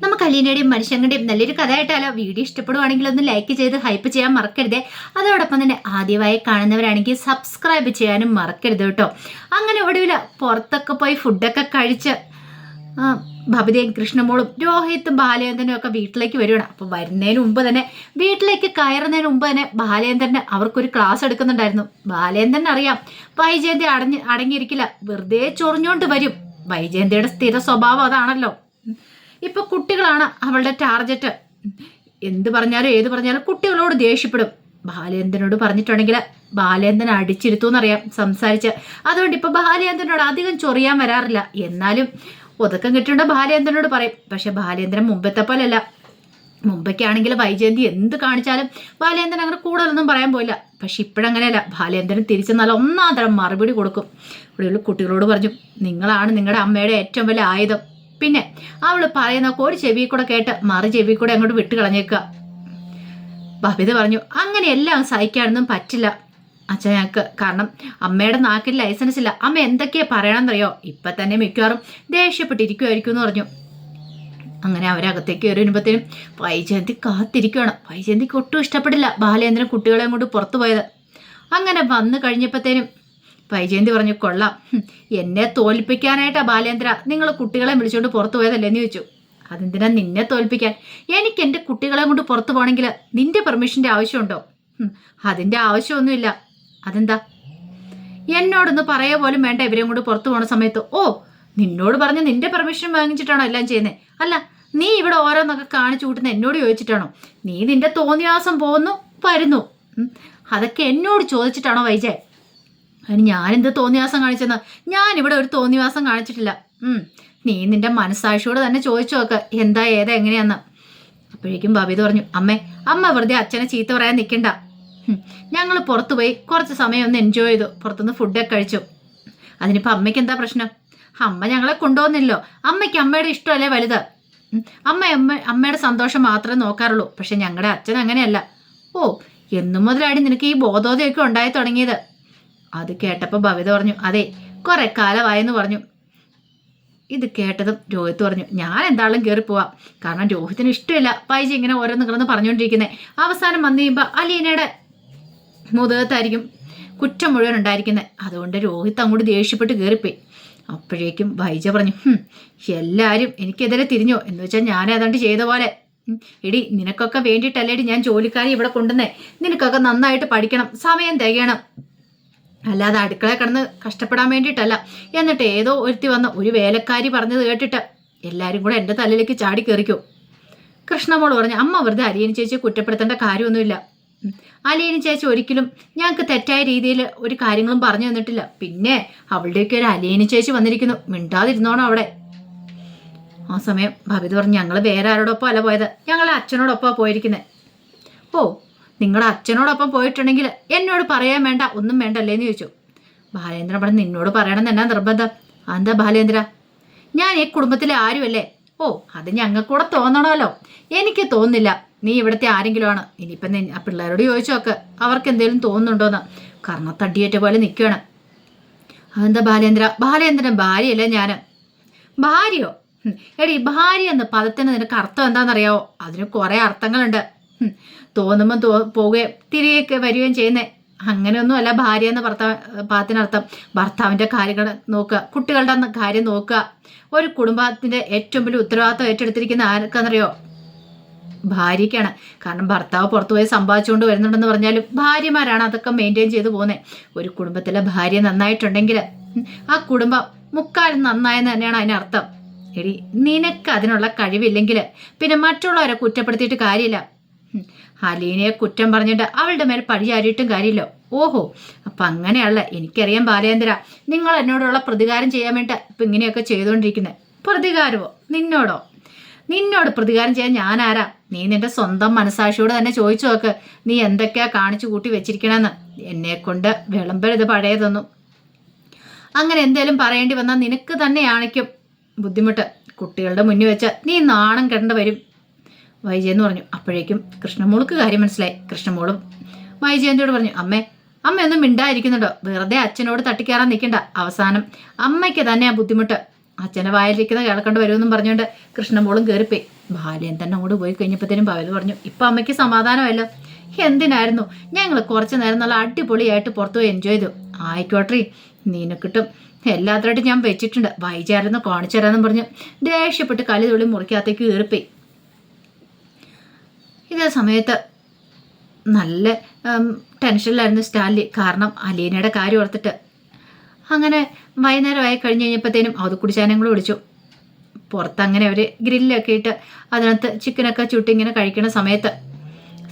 നമുക്ക് അലീനയുടെയും മനുഷ്യങ്ങളുടെയും നല്ലൊരു കഥയായിട്ടാലോ. വീഡിയോ ഇഷ്ടപ്പെടുവാണെങ്കിൽ ഒന്ന് ലൈക്ക് ചെയ്ത് ഹൈപ്പ് ചെയ്യാൻ മറക്കരുതേ. അതോടൊപ്പം തന്നെ ആദ്യമായി കാണുന്നവരാണെങ്കിൽ സബ്സ്ക്രൈബ് ചെയ്യാനും മറക്കരുത് കേട്ടോ. അങ്ങനെ ഒടുവിൽ പുറത്തൊക്കെ പോയി ഫുഡൊക്കെ കഴിച്ച് ഭവിതയും കൃഷ്ണമോളും രോഹിത്തും ബാലചന്ദ്രനും ഒക്കെ വീട്ടിലേക്ക് വരുവാണ്. അപ്പോൾ വരുന്നതിന് മുമ്പ് തന്നെ, വീട്ടിലേക്ക് കയറുന്നതിന് മുമ്പ് തന്നെ ബാലചന്ദ്രന് അവർക്കൊരു ക്ലാസ് എടുക്കുന്നുണ്ടായിരുന്നു. ബാലചന്ദ്രൻ അറിയാം വൈജയന്തി അടങ്ങിയിരിക്കില്ല, വെറുതെ ചൊറിഞ്ഞോണ്ട് വരും. വൈജയന്തിയുടെ സ്ഥിര സ്വഭാവം അതാണല്ലോ. ഇപ്പൊ കുട്ടികളാണ് അവളുടെ ടാർഗറ്റ്. എന്ത് പറഞ്ഞാലും ഏത് പറഞ്ഞാലും കുട്ടികളോട് ദേഷ്യപ്പെടും. ബാലചന്ദ്രനോട് പറഞ്ഞിട്ടുണ്ടെങ്കിൽ ബാലചന്ദ്രൻ അടിച്ചിരുത്തൂന്നറിയാം സംസാരിച്ച്. അതുകൊണ്ട് ഇപ്പൊ ബാലചന്ദ്രനോട് അധികം ചൊറിയാൻ വരാറില്ല. എന്നാലും ഒതുക്കം കിട്ടിയുണ്ട് ബാലചന്ദ്രനോട് പറയും. പക്ഷെ ബാലചന്ദ്രൻ മുമ്പത്തെ പോലെയല്ല. മുമ്പൊക്കെയാണെങ്കിൽ വൈജയന്തി എന്ത് കാണിച്ചാലും ബാലചന്ദ്രൻ അങ്ങനെ കൂടുതലൊന്നും പറയാൻ പോയില്ല. പക്ഷെ ഇപ്പോഴങ്ങനെയല്ല. ബാലചന്ദ്രൻ തിരിച്ച് നല്ല ഒന്നാം തരം മറുപടി കൊടുക്കും. ഇവിടെ കുട്ടികളോട് പറഞ്ഞു, നിങ്ങളാണ് നിങ്ങളുടെ അമ്മയുടെ ഏറ്റവും വലിയ ആയുധം. പിന്നെ അവള് പറയുന്നൊക്കെ ഒരു ചെവി കൂടെ കേട്ട് മറു ചെവി കൂടെ അങ്ങോട്ട് വിട്ട് കളഞ്ഞേക്കുക. ബബിത പറഞ്ഞു, അങ്ങനെയെല്ലാം സഹിക്കാനൊന്നും പറ്റില്ല അച്ഛൻ ഞങ്ങൾക്ക്. കാരണം അമ്മയുടെ നാക്കിൽ ലൈസൻസ് ഇല്ല. അമ്മ എന്തൊക്കെയാ പറയണമെന്നറിയോ? ഇപ്പൊ തന്നെ മിക്കവാറും ദേഷ്യപ്പെട്ടിരിക്കുമായിരിക്കും എന്ന് പറഞ്ഞു. അങ്ങനെ അവരകത്തേക്ക് കയറി വരുമ്പോഴത്തേനും വൈജയന്തി കാത്തിരിക്കുകയാണ്. വൈജയന്തിക്ക് ഒട്ടും ഇഷ്ടപ്പെടില്ല ബാലേന്ദ്രൻ കുട്ടികളെ കൊണ്ട് പുറത്തു പോയത്. അങ്ങനെ വന്നു കഴിഞ്ഞപ്പോഴത്തേനും വൈജയന്തി പറഞ്ഞു, കൊള്ളാം, എന്നെ തോൽപ്പിക്കാനായിട്ടാ ബാലേന്ദ്ര നിങ്ങൾ കുട്ടികളെ വിളിച്ചുകൊണ്ട് പുറത്തു പോയതല്ലേന്ന് ചോദിച്ചു. അതെന്തിനാ നിന്നെ തോൽപ്പിക്കാൻ? എനിക്ക് എൻ്റെ കുട്ടികളെ കൊണ്ട് പുറത്തു പോകണമെങ്കിൽ നിന്റെ പെർമിഷൻ്റെ ആവശ്യമുണ്ടോ? അതിൻ്റെ ആവശ്യമൊന്നുമില്ല. അതെന്താ? എന്നോടൊന്ന് പറയാ പോലും വേണ്ട ഇവരെയും കൊണ്ട് പുറത്തു പോണ സമയത്ത്. ഓ, നിന്നോട് പറഞ്ഞ് നിന്റെ പെർമിഷൻ വാങ്ങിച്ചിട്ടാണോ എല്ലാം ചെയ്യുന്നത്? അല്ല, നീ ഇവിടെ ഓരോന്നൊക്കെ കാണിച്ചു കൂട്ടുന്ന എന്നോട് ചോദിച്ചിട്ടാണോ? നീ നിന്റെ തോന്നിയാസം പോകുന്നു വരുന്നു, അതൊക്കെ എന്നോട് ചോദിച്ചിട്ടാണോ വൈജയ്? അതിന് ഞാനെന്ത് തോന്നിവാസം കാണിച്ചെന്ന്? ഞാനിവിടെ ഒരു തോന്നിവാസം കാണിച്ചിട്ടില്ല. നീ നിന്റെ മനസ്സാക്ഷിയോട് തന്നെ ചോദിച്ചു നോക്ക് എന്താ ഏതാ എങ്ങനെയാന്ന്. അപ്പോഴേക്കും ബബിത പറഞ്ഞു, അമ്മ വെറുതെ അച്ഛനെ ചീത്ത പറയാൻ നിൽക്കണ്ട. ഞങ്ങൾ പുറത്തു പോയി കുറച്ച് സമയം ഒന്ന് എൻജോയ് ചെയ്തു, പുറത്തുനിന്ന് ഫുഡൊക്കെ കഴിച്ചു. അതിനിപ്പോൾ അമ്മയ്ക്ക് എന്താ പ്രശ്നം? അമ്മ ഞങ്ങളെ കൊണ്ടുപോകുന്നില്ലോ. അമ്മയ്ക്ക് അമ്മയുടെ ഇഷ്ടമല്ലേ വലുത്. അമ്മയുടെ സന്തോഷം മാത്രമേ നോക്കാറുള്ളൂ. പക്ഷെ ഞങ്ങളുടെ അച്ഛൻ അങ്ങനെയല്ല. ഓ, എന്നു മുതലാടി നിനക്ക് ഈ ബോധോദയൊക്കെ ഉണ്ടായി തുടങ്ങിയത്? അത് കേട്ടപ്പോൾ ഭവിത പറഞ്ഞു, അതെ, കുറെ കാലമായെന്ന് പറഞ്ഞു. ഇത് കേട്ടതും രോഹിത്ത് പറഞ്ഞു, ഞാൻ എന്താളും കയറി പോവാം. കാരണം രോഹിത്തിന് ഇഷ്ടമില്ല വൈജി ഇങ്ങനെ ഓരോന്ന് കിടന്ന് പറഞ്ഞുകൊണ്ടിരിക്കുന്നത്. അവസാനം വന്നു കഴിയുമ്പോൾ അലീനയുടെ മുതകത്തായിരിക്കും കുറ്റം മുഴുവൻ ഉണ്ടായിരിക്കുന്നത്. അതുകൊണ്ട് രോഹിത്ത് അങ്ങോട്ട് ദേഷ്യപ്പെട്ട് കയറിപ്പോയി. അപ്പോഴേക്കും വൈജ പറഞ്ഞു, എല്ലാവരും എനിക്കെതിരെ തിരിഞ്ഞോ? എന്ന് വെച്ചാൽ ഞാൻ ഏതാണ്ട് ചെയ്ത പോലെ. എടി, നിനക്കൊക്കെ വേണ്ടിയിട്ടല്ലേടി ഞാൻ ജോലിക്കാരി ഇവിടെ കൊണ്ടുവന്നേ. നിനക്കൊക്കെ നന്നായിട്ട് പഠിക്കണം, സമയം തികയണം, അല്ലാതെ അടുക്കള കിടന്ന് കഷ്ടപ്പെടാൻ വേണ്ടിയിട്ടല്ല. എന്നിട്ട് ഏതോ ഒരുത്തി വന്ന ഒരു വേലക്കാരി പറഞ്ഞത് കേട്ടിട്ട് എല്ലാവരും കൂടെ എൻ്റെ തലയിലേക്ക് ചാടി കയറിക്കോ. കൃഷ്ണമോൾ പറഞ്ഞു, അമ്മ വെറുതെ അലീന ചേച്ചിയെ കുറ്റപ്പെടുത്തേണ്ട കാര്യമൊന്നുമില്ല. അലീന ചേച്ചി ഒരിക്കലും ഞങ്ങൾക്ക് തെറ്റായ രീതിയിൽ ഒരു കാര്യങ്ങളും പറഞ്ഞു തന്നിട്ടില്ല. പിന്നെ അവളുടെയൊക്കെ ഒരു അലീന ചേച്ചി വന്നിരിക്കുന്നു, മിണ്ടാതിരുന്നോണം അവിടെ. ആ സമയം ഭവിത പറഞ്ഞു, ഞങ്ങൾ വേറെ ആരോടൊപ്പം അല്ല പോയത്, ഞങ്ങളെ അച്ഛനോടൊപ്പം പോയിരിക്കുന്നത്. ഓ, നിങ്ങളുടെ അച്ഛനോടൊപ്പം പോയിട്ടുണ്ടെങ്കിൽ എന്നോട് പറയാൻ വേണ്ട, ഒന്നും വേണ്ടല്ലേന്ന് ചോദിച്ചു. ബാലേന്ദ്രൻ പറഞ്ഞു, നിന്നോട് പറയണം എന്നാ നിർബന്ധം? എന്താ ബാലേന്ദ്ര, ഞാൻ ഈ കുടുംബത്തിലെ ആരുമല്ലേ? ഓ, അത് ഞങ്ങൾക്കൂടെ തോന്നണമല്ലോ. എനിക്ക് തോന്നുന്നില്ല നീ ഇവിടുത്തെ ആരെങ്കിലും ആണ്. ഇനിയിപ്പം ആ പിള്ളേരോട് ചോദിച്ചു നോക്ക്, അവർക്ക് എന്തെങ്കിലും തോന്നുന്നുണ്ടോന്ന്. കാരണം തട്ടിയേറ്റ പോലെ നിൽക്കുകയാണ്. അതെന്താ ബാലേന്ദ്രൻ ഭാര്യയല്ലേ ഞാൻ? ഭാര്യയോ? എടി, ഭാര്യ എന്ന പദത്തിന് നിനക്ക് അർത്ഥം എന്താണെന്നറിയാവോ? അതിന് കുറേ അർത്ഥങ്ങളുണ്ട്. തോന്നുമ്പോൾ പോവുകയും തിരികെ വരികയും ചെയ്യുന്നേ. അങ്ങനെയൊന്നും അല്ല ഭാര്യ എന്ന പദത്തിനർത്ഥം. ഭർത്താവിൻ്റെ കാര്യങ്ങൾ നോക്കുക, കുട്ടികളുടെ കാര്യം നോക്കുക. ഒരു കുടുംബത്തിൻ്റെ ഏറ്റവും വലിയ ഉത്തരവാദിത്വം ഏറ്റെടുത്തിരിക്കുന്ന ആർക്കാണെന്നറിയോ? ഭാര്യയ്ക്കാണ്. കാരണം ഭർത്താവ് പുറത്തുപോയി സമ്പാദിച്ചുകൊണ്ട് വരുന്നുണ്ടെന്ന് പറഞ്ഞാലും ഭാര്യമാരാണ് അതൊക്കെ മെയിൻറ്റെയിൻ ചെയ്തു പോകുന്നത്. ഒരു കുടുംബത്തിലെ ഭാര്യ നന്നായിട്ടുണ്ടെങ്കിൽ ആ കുടുംബം മുക്കാലും നന്നായെന്ന് തന്നെയാണ് അതിനർത്ഥം. എടി, നിനക്ക് അതിനുള്ള കഴിവില്ലെങ്കിൽ പിന്നെ മറ്റുള്ളവരെ കുറ്റപ്പെടുത്തിയിട്ട് കാര്യമില്ല. അലീനയെ കുറ്റം പറഞ്ഞിട്ട് അവളുടെ മേൽ പഴിചാരിയിട്ടും കാര്യമില്ല. ഓഹോ, അപ്പം അങ്ങനെയല്ല. എനിക്കറിയാം ബാലേന്ദ്ര, നിങ്ങൾ എന്നോടുള്ള പ്രതികാരം ചെയ്യാൻ വേണ്ടി ഇപ്പം ഇങ്ങനെയൊക്കെ ചെയ്തുകൊണ്ടിരിക്കുന്നത്. പ്രതികാരമോ? നിന്നോട് പ്രതികാരം ചെയ്യാൻ ഞാൻ ആരാ? നീ നിന്റെ സ്വന്തം മനസാക്ഷിയോട് തന്നെ ചോദിച്ചു നോക്ക്, നീ എന്തൊക്കെയാ കാണിച്ചു കൂട്ടി വെച്ചിരിക്കണമെന്ന്. എന്നെ കൊണ്ട് വിളമ്പരുത് പഴയതൊന്നും. അങ്ങനെ എന്തേലും പറയേണ്ടി വന്നാൽ നിനക്ക് തന്നെയാണിക്കും ബുദ്ധിമുട്ട്. കുട്ടികളുടെ മുന്നിൽ വെച്ച് നീ നാണം കെടേണ്ടി വരും വൈജയന്തി പറഞ്ഞു. അപ്പോഴേക്കും കൃഷ്ണമോൾക്ക് കാര്യം മനസ്സിലായി. കൃഷ്ണമോളും വൈജയന്തിയോട് പറഞ്ഞു, അമ്മയൊന്നും മിണ്ടായിരിക്കുന്നുണ്ടോ? വെറുതെ അച്ഛനോട് തട്ടിക്കയറാൻ നിൽക്കണ്ട. അവസാനം അമ്മയ്ക്ക് തന്നെയാ ബുദ്ധിമുട്ട്. അച്ഛനെ വായിലിരിക്കുന്ന കേൾക്കൊണ്ട് വരുമെന്നും പറഞ്ഞുകൊണ്ട് കൃഷ്ണമോളും കയറിപ്പോയി. ബാല്യൻ തന്നെ അങ്ങോട്ട് പോയി കഴിഞ്ഞപ്പോഴത്തേനും പവൽ പറഞ്ഞു, ഇപ്പം അമ്മയ്ക്ക് സമാധാനമല്ലോ. എന്തിനായിരുന്നു, ഞങ്ങൾ കുറച്ച് നേരം നല്ല അടിപൊളിയായിട്ട് പുറത്തു പോയി എൻജോയ് ചെയ്തു. ആയിക്കോട്ടെ, നിനക്കിട്ടും എല്ലാത്തരായിട്ട് ഞാൻ വെച്ചിട്ടുണ്ട്, വൈചാരെന്ന് കാണിച്ചു തരാമെന്നും പറഞ്ഞു ദേഷ്യപ്പെട്ട് കലി തുള്ളി മുറിക്കകത്തേക്ക് കയറിപ്പോയി. ഇതേ സമയത്ത് നല്ല ടെൻഷനിലായിരുന്നു സ്റ്റാൻലി. കാരണം അലീനയുടെ കാര്യം ഓർത്തിട്ട്. അങ്ങനെ വൈകുന്നേരമായി കഴിഞ്ഞ് കഴിഞ്ഞപ്പോഴത്തേനും അത് കുടിച്ചാനും കൂടെ വിളിച്ചു. പുറത്ത് അങ്ങനെ അവർ ഗ്രില്ലൊക്കെ ഇട്ട് അതിനകത്ത് ചിക്കനൊക്കെ ചുട്ടിങ്ങനെ കഴിക്കുന്ന സമയത്ത്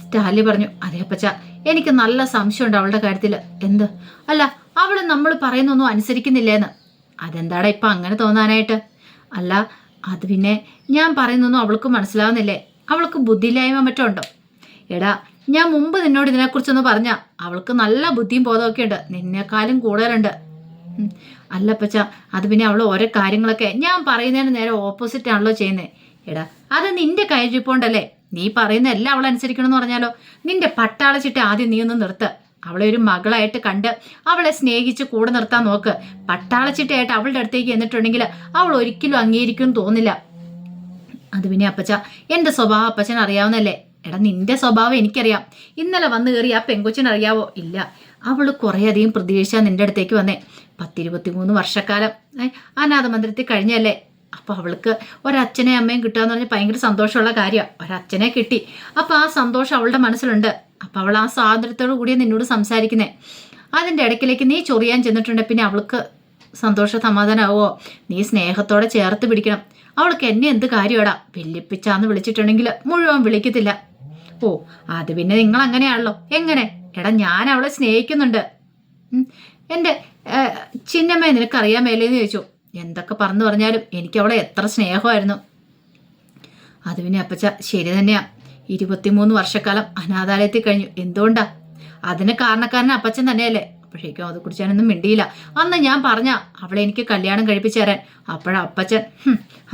സ്റ്റാൻലി പറഞ്ഞു, അതേ അപ്പച്ച, എനിക്ക് നല്ല സംശയമുണ്ട് അവളുടെ കാര്യത്തിൽ. എന്ത്? അല്ല, അവൾ നമ്മൾ പറയുന്നൊന്നും അനുസരിക്കുന്നില്ലേന്ന്. അതെന്താടാ ഇപ്പം അങ്ങനെ തോന്നാനായിട്ട്? അല്ല, അത് പിന്നെ ഞാൻ പറയുന്നൊന്നും അവൾക്ക് മനസ്സിലാവുന്നില്ലേ? അവൾക്ക് ബുദ്ധിയില്ലായ്മ മറ്റോ ഉണ്ടോ? എടാ, ഞാൻ മുമ്പ് നിന്നോട് ഇതിനെക്കുറിച്ചൊന്ന് പറഞ്ഞ അവൾക്ക് നല്ല ബുദ്ധിയും ബോധമൊക്കെ ഉണ്ട്, നിന്നെക്കാളും കൂടുതലുണ്ട്. അല്ല അപ്പച്ച, അത് പിന്നെ അവൾ ഓരോ കാര്യങ്ങളൊക്കെ ഞാൻ പറയുന്നതിന് നേരെ ഓപ്പോസിറ്റ് ആണല്ലോ ചെയ്യുന്നത്. എടാ, അത് നിന്റെ കയ്യിരിപ്പോണ്ടല്ലേ. നീ പറയുന്ന എല്ലാം അവൾ അനുസരിക്കണമെന്ന് പറഞ്ഞാലോ? നിന്റെ പട്ടാളച്ചിട്ട് ആദ്യം നീ ഒന്ന് നിർത്ത്. അവളെ ഒരു മകളായിട്ട് കണ്ട് അവളെ സ്നേഹിച്ച് കൂടെ നിർത്താൻ നോക്ക്. പട്ടാളച്ചിട്ടയായിട്ട് അവളുടെ അടുത്തേക്ക് എന്നിട്ടുണ്ടെങ്കിൽ അവൾ ഒരിക്കലും അംഗീകരിക്കുമെന്ന് തോന്നില്ല. അത് പിന്നെ അപ്പച്ച, എൻ്റെ സ്വഭാവം അപ്പച്ചൻ അറിയാവുന്നല്ലേ? എടാ, നിന്റെ സ്വഭാവം എനിക്കറിയാം. ഇന്നലെ വന്ന് കയറി ആ പെങ്കൊച്ചിനറിയാവോ? ഇല്ല, അവൾ കുറേയധികം പ്രതീക്ഷ നിന്റെ അടുത്തേക്ക് വന്നേ. 10-23 വർഷക്കാലം അനാഥ മന്ദിരത്തിൽ കഴിഞ്ഞല്ലേ. അപ്പോൾ അവൾക്ക് ഒരച്ഛനെ അമ്മയും കിട്ടുക എന്ന് പറഞ്ഞാൽ ഭയങ്കര സന്തോഷമുള്ള കാര്യമാണ്. ഒരച്ഛനെ കിട്ടി, അപ്പോൾ ആ സന്തോഷം അവളുടെ മനസ്സിലുണ്ട്. അപ്പോൾ അവൾ ആ സ്വാതന്ത്ര്യത്തോടു കൂടിയാണ് നിന്നോട് സംസാരിക്കുന്നത്. അതിൻ്റെ ഇടയ്ക്കിലേക്ക് നീ ചൊറിയാൻ ചെന്നിട്ടുണ്ടെങ്കിൽ പിന്നെ അവൾക്ക് സന്തോഷ സമാധാനമാവോ? നീ സ്നേഹത്തോടെ ചേർത്ത് പിടിക്കണം. അവൾക്ക് എന്നെ എന്ത് കാര്യമാടാ, വെല്ലിപ്പിച്ചാന്ന് വിളിച്ചിട്ടുണ്ടെങ്കിൽ മുഴുവൻ വിളിക്കത്തില്ല. ഓ, അത് പിന്നെ നിങ്ങൾ അങ്ങനെയാണല്ലോ. എങ്ങനെ? എടാ, ഞാൻ അവളെ സ്നേഹിക്കുന്നുണ്ട്. എൻ്റെ ചിന്നമ്മയെ നിനക്കറിയാൻ മേലേന്ന് ചോദിച്ചു. എന്തൊക്കെ പറഞ്ഞു പറഞ്ഞാലും എനിക്ക് അവളെ എത്ര സ്നേഹമായിരുന്നു. അത് പിന്നെ അപ്പച്ച, ശരി തന്നെയാ. 23 വർഷക്കാലം അനാഥാലയത്തിൽ കഴിഞ്ഞു. എന്തുകൊണ്ടാ? അതിന് കാരണക്കാരൻ അപ്പച്ചൻ തന്നെയല്ലേ. അപ്പോഴേക്കും അത് കുടിച്ചാനൊന്നും മിണ്ടിയില്ല. അന്ന് ഞാൻ പറഞ്ഞ അവളെ എനിക്ക് കല്യാണം കഴിപ്പിച്ചു തരാൻ. അപ്പോഴപ്പച്ചൻ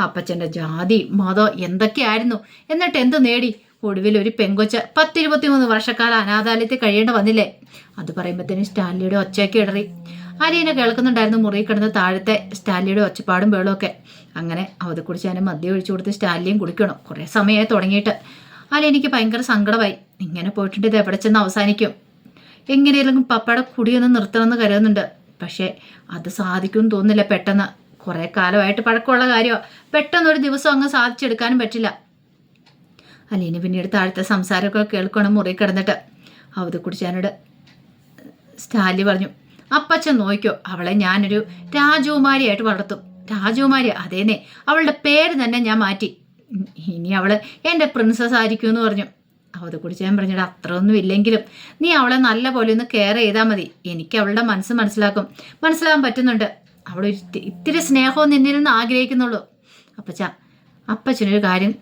അപ്പച്ചൻ്റെ ജാതി മതം എന്തൊക്കെയായിരുന്നു. എന്നിട്ട് എന്ത് നേടി? ഒടുവിൽ ഒരു പെങ്കൊച്ച് 10-23 വർഷക്കാലം അനാഥാലയത്തിൽ കഴിയേണ്ട വന്നില്ലേ? അത് പറയുമ്പോഴത്തേനും സ്റ്റാൻലിയുടെ ഒച്ചയൊക്കെ ഇടറി. അലീന കേൾക്കുന്നുണ്ടായിരുന്നു മുറി കിടന്ന് താഴത്തെ സ്റ്റാൻലിയുടെ ഒച്ചപ്പാടും ബേളുമൊക്കെ. അങ്ങനെ അവത് കുടിച്ചാനും മദ്യം ഒഴിച്ചു കൊടുത്ത് സ്റ്റാൻലിയും കുടിക്കണം. കുറേ സമയമായി തുടങ്ങിയിട്ട്. അലീനയ്ക്ക് ഭയങ്കര സങ്കടമായി. ഇങ്ങനെ പോയിട്ടുണ്ട് ഇത് എവിടെ ചെന്ന് അവസാനിക്കും? എങ്ങനെയെങ്കിലും പപ്പയുടെ കുടിയൊന്ന് നിർത്തണമെന്ന് കരുതുന്നുണ്ട്. പക്ഷേ അത് സാധിക്കുമെന്ന് തോന്നുന്നില്ല പെട്ടെന്ന്. കുറേ കാലമായിട്ട് പഴക്കമുള്ള കാര്യമാണ്. പെട്ടെന്നൊരു ദിവസം അങ്ങ് സാധിച്ചെടുക്കാനും പറ്റില്ല. അലീന പിന്നീട് താഴത്തെ സംസാരമൊക്കെ കേൾക്കണം മുറി കിടന്നിട്ട്. അവത് കുടിച്ചാനോട് സ്റ്റാൻലി പറഞ്ഞു, അപ്പച്ചൻ നോക്കിയോ, അവളെ ഞാനൊരു രാജകുമാരിയായിട്ട് വളർത്തും. രാജകുമാരി? അതേന്നെ, അവളുടെ പേര് തന്നെ ഞാൻ മാറ്റി. ഇനി അവള് എൻ്റെ പ്രിൻസസ് ആയിരിക്കുമെന്ന് പറഞ്ഞു. അവത് കുടിച്ചാൻ പറഞ്ഞിട്ട് അത്രയൊന്നും ഇല്ലെങ്കിലും നീ അവളെ നല്ല പോലെ ഒന്ന് കെയർ ചെയ്താൽ മതി. എനിക്ക് അവളുടെ മനസ്സ് മനസ്സിലാകാൻ പറ്റുന്നുണ്ട്. അവൾ ഇത്തിരി സ്നേഹവും നിന്നിൽ നിന്ന് ആഗ്രഹിക്കുന്നുള്ളൂ. അപ്പച്ചനൊരു കാര്യം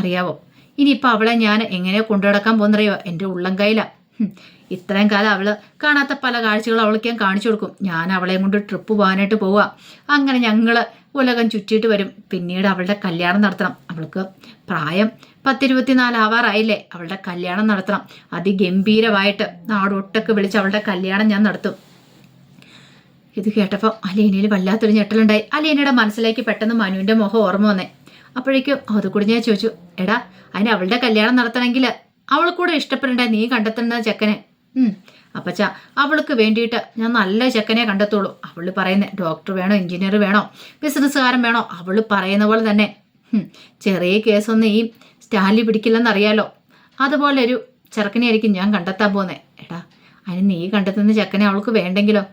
അറിയാവോ? ഇനിയിപ്പോൾ അവളെ ഞാൻ എങ്ങനെ കൊണ്ടുനടക്കാൻ പോകുന്നറിയോ? എൻ്റെ ഉള്ളം കയ്യിലാണ്. ഇത്രയും കാലം അവൾ കാണാത്ത പല കാഴ്ചകളും അവൾക്ക് ഞാൻ കാണിച്ചു കൊടുക്കും. ഞാൻ അവളെയും കൊണ്ട് ട്രിപ്പ് പോകാനായിട്ട് പോവുക. അങ്ങനെ ഞങ്ങൾ ഉലകം ചുറ്റിയിട്ട് വരും. പിന്നീട് അവളുടെ കല്യാണം നടത്തണം. അവൾക്ക് പ്രായം 10-24 ആവാറായില്ലേ? അവളുടെ കല്യാണം നടത്തണം. അതിഗംഭീരമായിട്ട് നാടൊട്ടൊക്കെ വിളിച്ച് അവളുടെ കല്യാണം ഞാൻ നടത്തും. ഇത് കേട്ടപ്പോൾ അലീനയിൽ വല്ലാത്തൊരു ഞെട്ടലുണ്ടായി. അലീനയുടെ മനസ്സിലേക്ക് പെട്ടെന്ന് മനുവിൻ്റെ മുഖം ഓർമ്മ വന്നേ. അപ്പോഴേക്കും അത് കൂടി ഞാൻ ചോദിച്ചു, എടാ, അതിന് അവളുടെ കല്യാണം നടത്തണമെങ്കിൽ അവൾ കൂടെ ഇഷ്ടപ്പെടേണ്ട നീ കണ്ടെത്തുന്ന ചെക്കനെ. അപ്പച്ച, അവൾക്ക് വേണ്ടിയിട്ട് ഞാൻ നല്ല ചെക്കനെ കണ്ടെത്തുള്ളൂ. അവൾ പറയുന്നത് ഡോക്ടർ വേണോ, എഞ്ചിനീയർ വേണോ, ബിസിനസ്സുകാരൻ വേണോ, അവൾ പറയുന്ന പോലെ തന്നെ. ചെറിയ കേസൊന്നും ഈ സ്റ്റാൻലി പിടിക്കില്ലെന്നറിയാലോ. അതുപോലെ ഒരു ചെറുക്കനെയായിരിക്കും ഞാൻ കണ്ടെത്താൻ പോകുന്നത്. എടാ, അതിന് നീ കണ്ടെത്തുന്ന ചെക്കനെ അവൾക്ക് വേണ്ടെങ്കിലോ?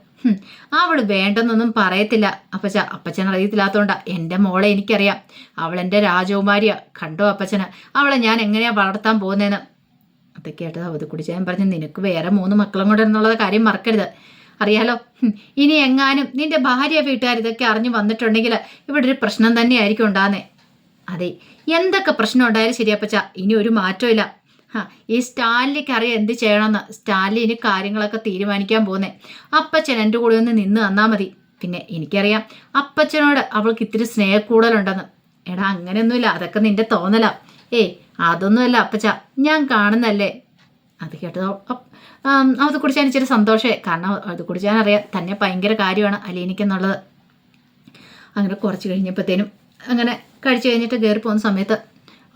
അവൾ വേണ്ടെന്നൊന്നും പറയത്തില്ല അപ്പച്ച. അപ്പച്ചൻ അറിയത്തില്ലാത്തതുകൊണ്ടാ. എൻ്റെ മോളെ എനിക്കറിയാം. അവളെൻ്റെ രാജകുമാരിയാ. കണ്ടോ അപ്പച്ചന് അവളെ ഞാൻ എങ്ങനെയാണ് വളർത്താൻ പോകുന്നതെന്ന്. അതൊക്കെ കേട്ടത് അവത് കുടിച്ചാൻ പറഞ്ഞു, നിനക്ക് വേറെ 3 മക്കളും കൂടെ എന്നുള്ള കാര്യം മറക്കരുത്. അറിയാലോ, ഇനി എങ്ങാനും നിന്റെ ഭാര്യ വീട്ടുകാർ ഇതൊക്കെ അറിഞ്ഞു വന്നിട്ടുണ്ടെങ്കിൽ ഇവിടെ ഒരു പ്രശ്നം തന്നെയായിരിക്കും ഉണ്ടാകുന്നേ. അതെ, എന്തൊക്കെ പ്രശ്നം ഉണ്ടായാലും ശരിയപ്പച്ച, ഇനി ഒരു മാറ്റവും ഇല്ല. ഈ സ്റ്റാൻലിക്ക് അറിയാം എന്ത് ചെയ്യണമെന്ന്. സ്റ്റാൻലി ഇനി കാര്യങ്ങളൊക്കെ തീരുമാനിക്കാൻ പോകുന്നേ. അപ്പച്ചൻ എൻ്റെ കൂടെ ഒന്ന് നിന്ന് തന്നാൽ മതി. പിന്നെ എനിക്കറിയാം അപ്പച്ചനോട് അവൾക്ക് ഇത്തിരി സ്നേഹക്കൂടലുണ്ടെന്ന്. എടാ, അങ്ങനെയൊന്നുമില്ല, അതൊക്കെ നിന്റെ തോന്നലാ. അതൊന്നുമല്ല അപ്പച്ച, ഞാൻ കാണുന്നല്ലേ. അത് കേട്ടതോ അത് കുടിച്ചാൻ ഇച്ചിരി സന്തോഷമേ. കാരണം അത് കുടിച്ചാൻ അറിയാം തന്നെ ഭയങ്കര കാര്യമാണ് അലീനയ്ക്കെന്നുള്ളത്. അങ്ങനെ കുറച്ച് കഴിഞ്ഞപ്പോഴത്തേനും അങ്ങനെ കഴിച്ച് കഴിഞ്ഞിട്ട് കയറി പോകുന്ന സമയത്ത്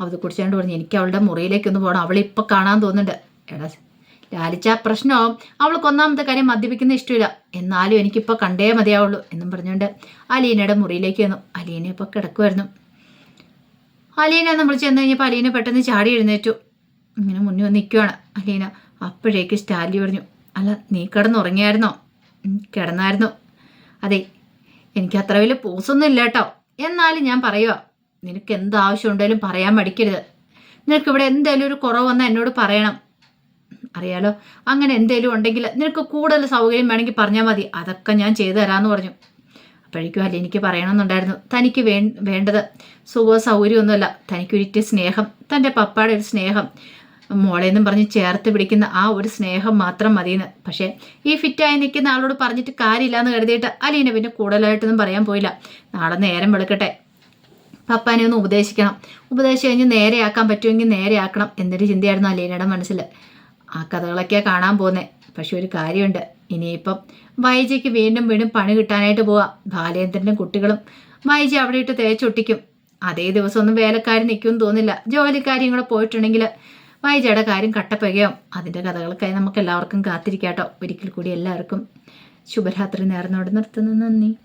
അവത് കുടിച്ചാണ്ട് പറഞ്ഞു, എനിക്ക് അവളുടെ മുറിയിലേക്കൊന്ന് പോകണം, അവളിപ്പോൾ കാണാൻ തോന്നുന്നുണ്ട്. എടാ ലാലിച്ച പ്രശ്നമാവും, അവൾക്ക് ഒന്നാമത്തെ കാര്യം മദ്യപിക്കുന്ന ഇഷ്ടമില്ല, എന്നാലും എനിക്കിപ്പോൾ കണ്ടേ മതിയാവുള്ളൂ എന്നും പറഞ്ഞുകൊണ്ട് അലീനയുടെ മുറിയിലേക്ക് വന്നു. അലീന ഇപ്പോൾ കിടക്കുമായിരുന്നു. അലീന നമ്മൾ ചെന്ന് കഴിഞ്ഞപ്പോൾ അലീന പെട്ടെന്ന് ചാടി എഴുന്നേറ്റു. ഇങ്ങനെ മുന്നിൽ വന്ന് നിൽക്കുവാണ് അലീന. അപ്പോഴേക്ക് സ്റ്റാലി പറഞ്ഞു, അല്ല നീ കിടന്നുറങ്ങിയായിരുന്നോ? കിടന്നായിരുന്നു. അതെ, എനിക്ക് അത്ര വലിയ പൂസൊന്നും ഇല്ല കേട്ടോ, എന്നാലും ഞാൻ പറയുക, നിനക്ക് എന്താവശ്യം ഉണ്ടെങ്കിലും പറയാൻ മടിക്കരുത്. നിനക്കിവിടെ എന്തെങ്കിലും ഒരു കുറവ് വന്നാൽ എന്നോട് പറയണം, അറിയാലോ. അങ്ങനെ എന്തെങ്കിലും ഉണ്ടെങ്കിൽ നിനക്ക് കൂടുതൽ സൗകര്യം വേണമെങ്കിൽ പറഞ്ഞാൽ മതി, അതൊക്കെ ഞാൻ ചെയ്തു തരാമെന്ന് പറഞ്ഞു. അപ്പോഴേക്കും അല്ല എനിക്ക് പറയണമെന്നുണ്ടായിരുന്നു, തനിക്ക് വേണ്ടത് സുഖവും സൗകര്യമൊന്നുമല്ല, തനിക്കൊരിറ്റ് സ്നേഹം, തൻ്റെ പപ്പായുടെ ഒരു സ്നേഹം, മോളെന്നും പറഞ്ഞ് ചേർത്ത് പിടിക്കുന്ന ആ ഒരു സ്നേഹം മാത്രം മതിയെന്ന്. പക്ഷേ ഈ ഫിറ്റായി നിൽക്കുന്ന ആളോട് പറഞ്ഞിട്ട് കാര്യമില്ല എന്ന് കരുതിയിട്ട് അലീന പിന്നെ കൂടുതലായിട്ടൊന്നും പറയാൻ പോയില്ല. നാളെ നേരം വെളുക്കട്ടെ, പപ്പാനെ ഒന്ന് ഉപദേശിച്ച് കഴിഞ്ഞ് നേരെയാക്കാൻ പറ്റുമെങ്കിൽ നേരെയാക്കണം എന്നൊരു ചിന്തയായിരുന്നു അലീനയുടെ മനസ്സിൽ. ആ കഥകളൊക്കെ കാണാൻ പോകുന്നത്. പക്ഷെ ഒരു കാര്യമുണ്ട്, ഇനിയിപ്പം വൈജയ്ക്ക് വീണ്ടും വീണ്ടും പണി കിട്ടാനായിട്ട് പോവാം. ബാലേന്ദ്രനും കുട്ടികളും വൈജി അവിടെ ഇട്ട് തേച്ചൊട്ടിക്കും. അതേ ദിവസം ഒന്നും വേലക്കാരി നിൽക്കുമെന്ന് തോന്നില്ല. ജോലിക്കാരിയും കൂടെ പോയിട്ടുണ്ടെങ്കിൽ വൈജയുടെ കാര്യം കട്ടപ്പകയാവും. അതിൻ്റെ കഥകൾക്കായി നമുക്ക് എല്ലാവർക്കും കാത്തിരിക്കാട്ടോ. ഒരിക്കൽ കൂടി എല്ലാവർക്കും ശുഭരാത്രി നേർന്നോട് നിർത്തുന്നു. നന്ദി.